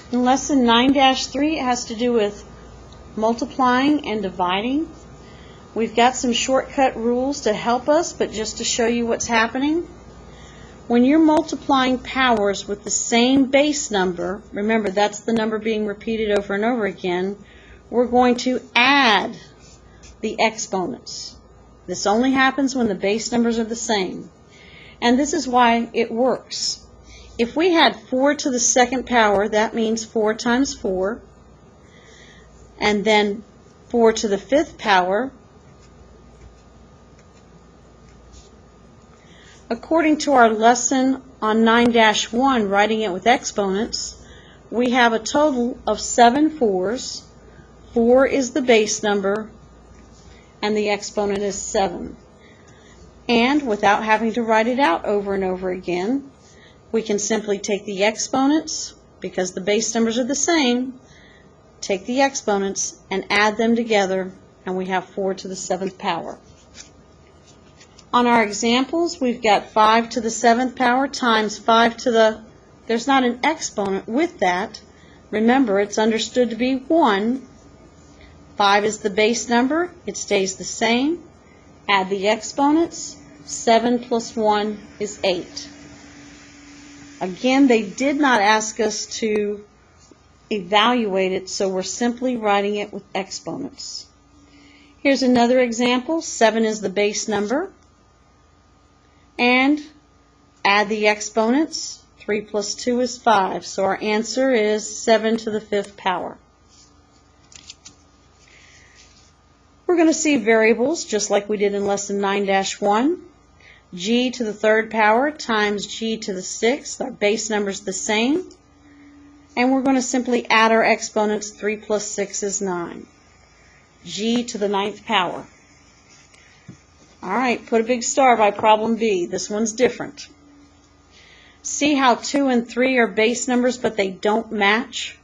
In lesson 9-3, it has to do with multiplying and dividing. We've got some shortcut rules to help us, but just to show you what's happening. When you're multiplying powers with the same base number, remember that's the number being repeated over and over again, we're going to add the exponents. This only happens when the base numbers are the same. And this is why it works. If we had 4 to the second power, that means 4 times 4. And then 4 to the fifth power. According to our lesson on 9-1, writing it with exponents, we have a total of 7 4s. 4 is the base number, and the exponent is 7. And without having to write it out over and over again, we can simply take the exponents, because the base numbers are the same, take the exponents and add them together, and we have 4 to the 7th power. On our examples, we've got 5 to the 7th power times 5 to the, there's not an exponent with that. Remember, it's understood to be 1. 5 is the base number, it stays the same. Add the exponents, 7 plus 1 is 8. Again, they did not ask us to evaluate it, so we're simply writing it with exponents. Here's another example. 7 is the base number. And add the exponents. 3 plus 2 is 5. So our answer is 7 to the 5th power. We're going to see variables just like we did in lesson 9-1. G to the 3rd power times G to the 6th. Our base number is the same. And we're going to simply add our exponents. 3 plus 6 is 9. G to the 9th power. All right, put a big star by problem B. This one's different. See how 2 and 3 are base numbers, but they don't match?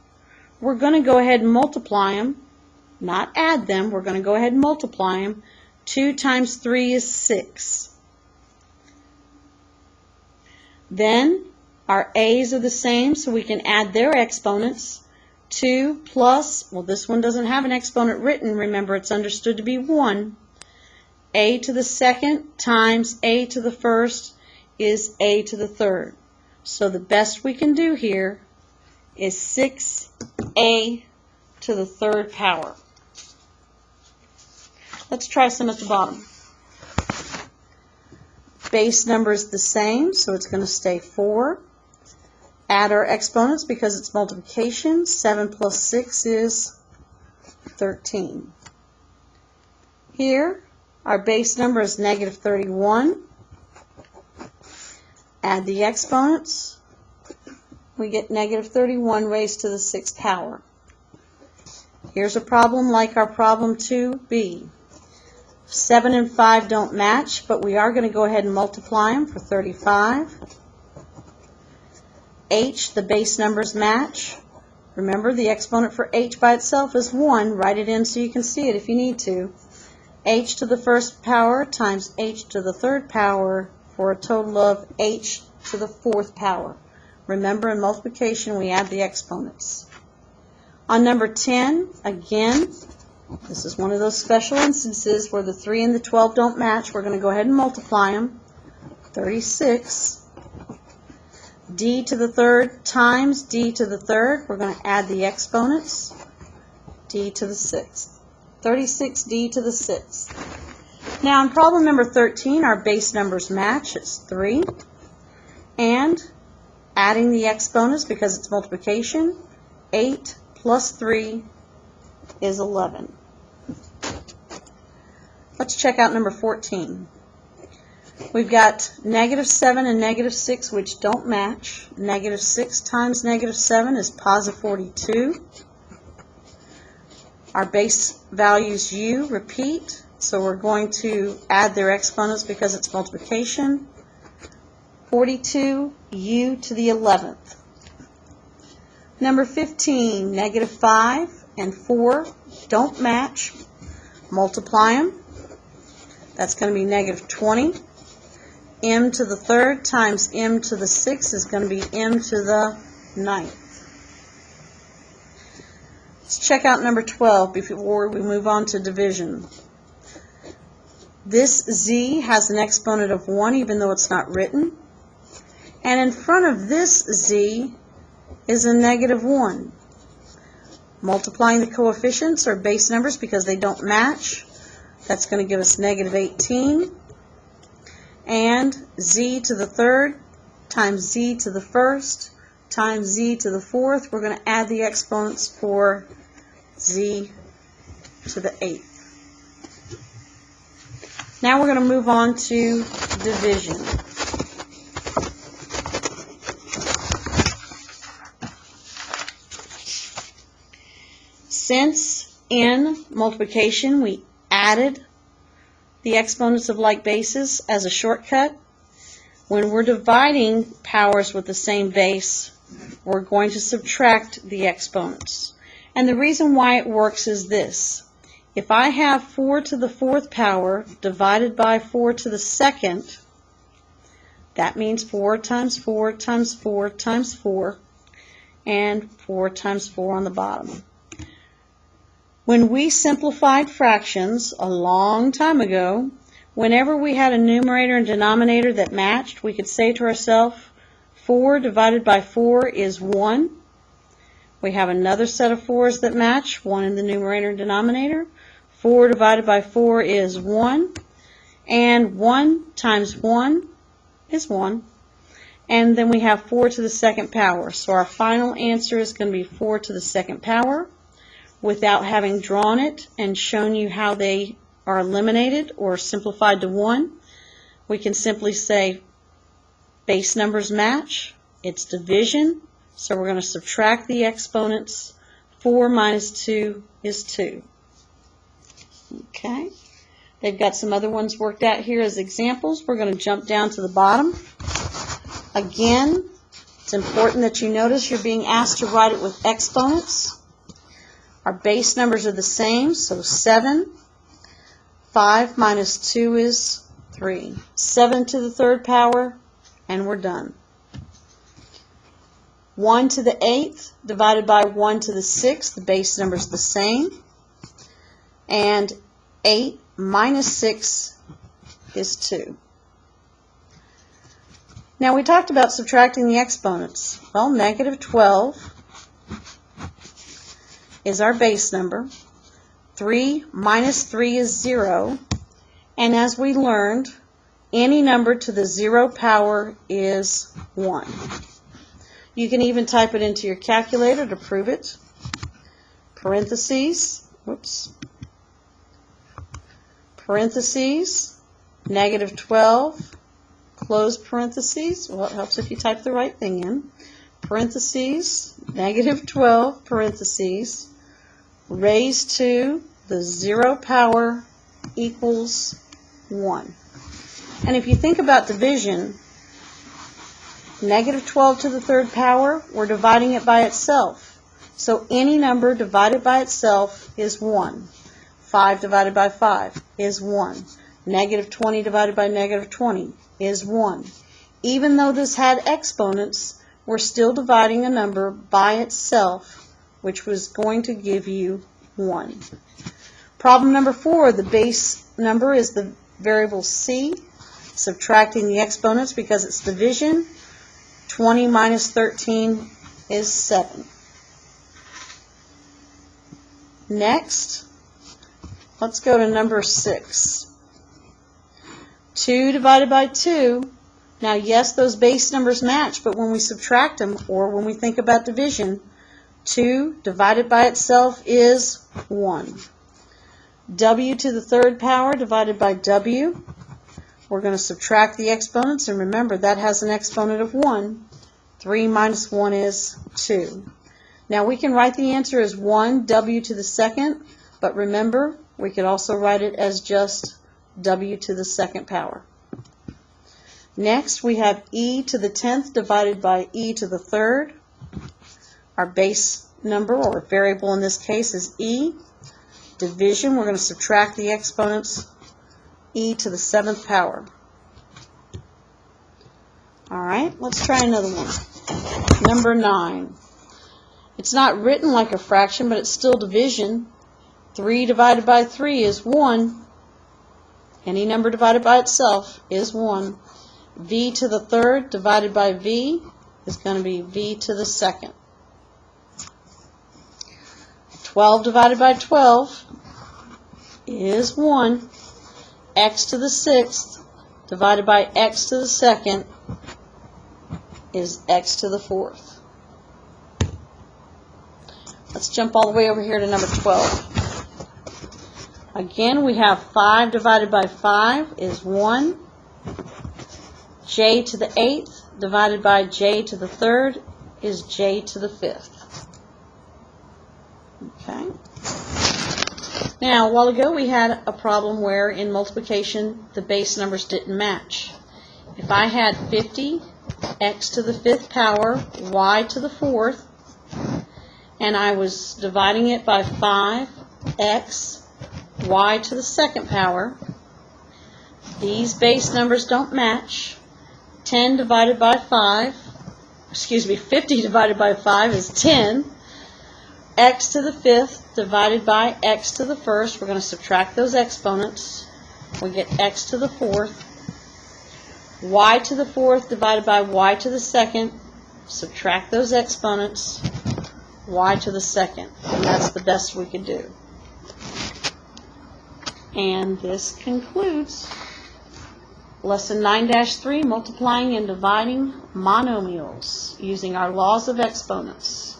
We're going to go ahead and multiply them, not add them. We're going to go ahead and multiply them. 2 times 3 is 6. Then our a's are the same, so we can add their exponents. 2 plus, well, this one doesn't have an exponent written. Remember, it's understood to be 1. A to the 2nd times A to the 1st is A to the 3rd. So the best we can do here is 6A to the 3rd power. Let's try some at the bottom. Base number is the same, so it's going to stay 4. Add our exponents because it's multiplication. 7 plus 6 is 13. Here, our base number is negative 31. Add the exponents. We get negative 31 raised to the 6th power. Here's a problem like our problem 2b. 7 and 5 don't match, but we are going to go ahead and multiply them for 35. H, the base numbers match. Remember, the exponent for h by itself is 1. Write it in so you can see it if you need to. H to the 1st power times h to the 3rd power for a total of h to the 4th power. Remember, in multiplication, we add the exponents. On number 10, again, this is one of those special instances where the 3 and the 12 don't match. We're going to go ahead and multiply them. 36. D to the 3rd times D to the 3rd. We're going to add the exponents. D to the 6th. 36D to the 6th. Now in problem number 13, our base numbers match. It's 3. And adding the exponents because it's multiplication. 8 plus 3 is 11. Let's check out number 14. We've got negative 7 and negative 6, which don't match. Negative 6 times negative 7 is positive 42. Our base values u repeat, so we're going to add their exponents because it's multiplication. 42 u to the 11th. Number 15, negative 5 and 4 don't match. Multiply them. That's going to be negative 20. M to the 3rd times m to the 6th is going to be m to the 9th. Let's check out number 12 before we move on to division. This z has an exponent of 1 even though it's not written. And in front of this z is a negative 1. Multiplying the coefficients or base numbers because they don't match, that's going to give us negative 18. And z to the third times z to the first times z to the fourth. We're going to add the exponents for z to the 8th. Now we're going to move on to division. Since in multiplication we added the exponents of like bases as a shortcut, when we're dividing powers with the same base, we're going to subtract the exponents. And the reason why it works is this. If I have 4 to the 4th power divided by 4 to the 2nd, that means 4 times 4 times 4 times 4, and 4 times 4 on the bottom. When we simplified fractions a long time ago, whenever we had a numerator and denominator that matched, we could say to ourselves, 4 divided by 4 is 1. We have another set of 4's that match, one in the numerator and denominator. 4 divided by 4 is 1. And 1 times 1 is 1. And then we have 4 to the 2nd power. So our final answer is going to be 4 to the 2nd power. Without having drawn it and shown you how they are eliminated or simplified to 1, we can simply say base numbers match. It's division, so we're going to subtract the exponents. 4 minus 2 is 2. Okay, they've got some other ones worked out here as examples. We're going to jump down to the bottom. Again, it's important that you notice you're being asked to write it with exponents. Our base numbers are the same, so 7. 5 minus 2 is 3. 7 to the 3rd power, and we're done. 1 to the 8th divided by 1 to the 6th, the base number is the same. And 8 minus 6 is 2. Now we talked about subtracting the exponents. Well, negative 12 is our base number. 3 minus 3 is 0. And as we learned, any number to the 0 power is 1. You can even type it into your calculator to prove it. Parentheses, parentheses, negative 12, close parentheses. Well, it helps if you type the right thing in. Parentheses, negative 12, parentheses, raised to the 0 power equals 1. And if you think about division, negative 12 to the 3rd power, we're dividing it by itself. So any number divided by itself is 1. 5 divided by 5 is 1. Negative 20 divided by negative 20 is 1. Even though this had exponents, we're still dividing a number by itself, which was going to give you 1. Problem number 4, the base number is the variable c. Subtracting the exponents because it's division. 20 minus 13 is 7. Next, let's go to number 6. 2 divided by 2. Now, yes, those base numbers match, but when we subtract them, or when we think about division, 2 divided by itself is 1. W to the 3rd power divided by W. We're going to subtract the exponents, and remember, that has an exponent of 1. 3 minus 1 is 2. Now, we can write the answer as 1 W to the 2nd, but remember, we could also write it as just W to the 2nd power. Next, we have E to the 10th divided by E to the 3rd. Our base number, or variable in this case, is E. Division, we're going to subtract the exponents, E to the 7th power. All right, let's try another one. Number 9. It's not written like a fraction, but it's still division. 3 divided by 3 is 1. Any number divided by itself is 1. V to the third divided by V is going to be V to the second. 12 divided by 12 is 1. X to the sixth divided by X to the second is X to the fourth. Let's jump all the way over here to number 12. Again, we have 5 divided by 5 is 1. J to the 8th divided by J to the 3rd is J to the 5th. Okay. Now, a while ago we had a problem where in multiplication the base numbers didn't match. If I had 50 x to the 5th power y to the 4th, and I was dividing it by 5x y to the 2nd power, these base numbers don't match. 50 divided by 5 is 10. X to the 5th divided by x to the 1st, we're going to subtract those exponents. We get x to the 4th. Y to the 4th divided by y to the 2nd, subtract those exponents, y to the 2nd. And that's the best we could do. And this concludes Lesson 9-3, Multiplying and Dividing Monomials, using our laws of exponents.